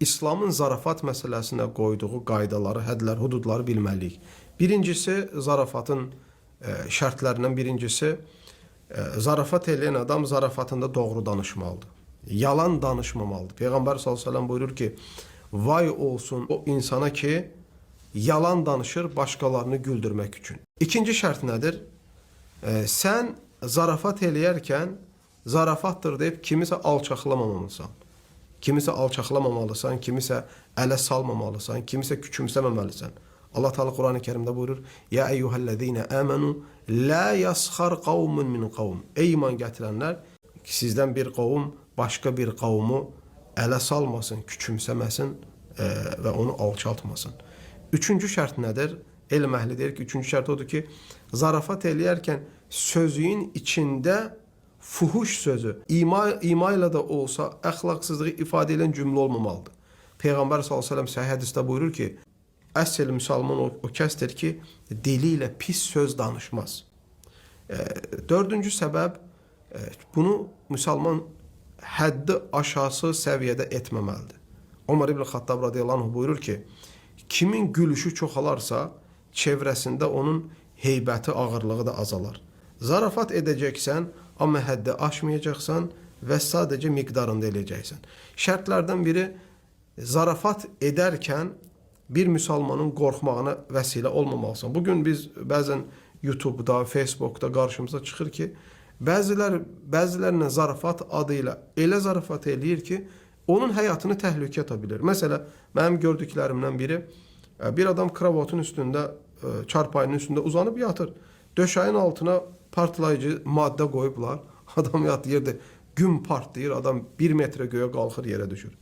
İslamın zarafat məsələsinə qoyduğu qaydaları, hədlər, hududları bilməliyik. Birincisi, zarafatın şərtlərindən birincisi, zarafat eləyən adam zarafatında doğru danışmalıdır. Yalan danışmamalıdır. Peyğəmbər s.ə.v buyurur ki, vay olsun o insana ki, yalan danışır başqalarını güldürmək üçün. İkinci şərt nədir? Sən zarafat eləyərkən, zarafatdır deyib kimisə alçaqlamamalısan. Kimisə alçaqlamamalısan, kimisə ələ salmamalısan, kimisə küçümsəməməlisən. Allah Teala Quran-ı Kerimdə buyurur: "Ya eyyuhellezine amenu la yaskhar qavmun min qavm." Ey iman gətirənlər, sizdən bir qavm başqa bir qavmu ələ salmasın, küçümsəməsin və onu alçaltmasın. Üçüncü şərt nədir? Elm əhli deyir ki, üçüncü şərt odur ki, zarafat eləyərkən sözün içində fuhuş sözü, ima ilə də olsa əxlaqsızlığı ifadə edən cümlə olmamalıdır. Peyğəmbər s.ə.v səhih hədisdə buyurur ki, əsl müsəlman o kəsdir ki, dili ilə pis söz danışmaz. Dördüncü səbəb, bunu müsəlman həddi aşağısı səviyyədə etməməlidir. Ömər ibn Xattab radiyallahu anh buyurur ki, kimin gülüşü çoxalarsa, çevrəsində onun heybəti, ağırlığı da azalar. Zarafat edəcəksən, amma həddi aşmayacaqsan və sadəcə miqdarında eləyəcəksən. Şərtlərdən biri, zarafat edərkən bir müsəlmanın qorxmağına vəsilə olmamalısan. Bugün biz bəzən YouTube'da, Facebook'da qarşımıza çıxır ki, bəzilərlə zarafat adı ilə elə zarafat eləyir ki, onun həyatını təhlükə ata bilir. Məsələn, mənim gördüklərimdən biri, bir adam kravatın üstündə, çarpayının üstündə uzanıb yatır. Döşəyin altına partlayıcı maddə qoyublar. Adam yatır yerdə, gün partlayır, adam 1 metrə göyə qalxır, yerə düşür.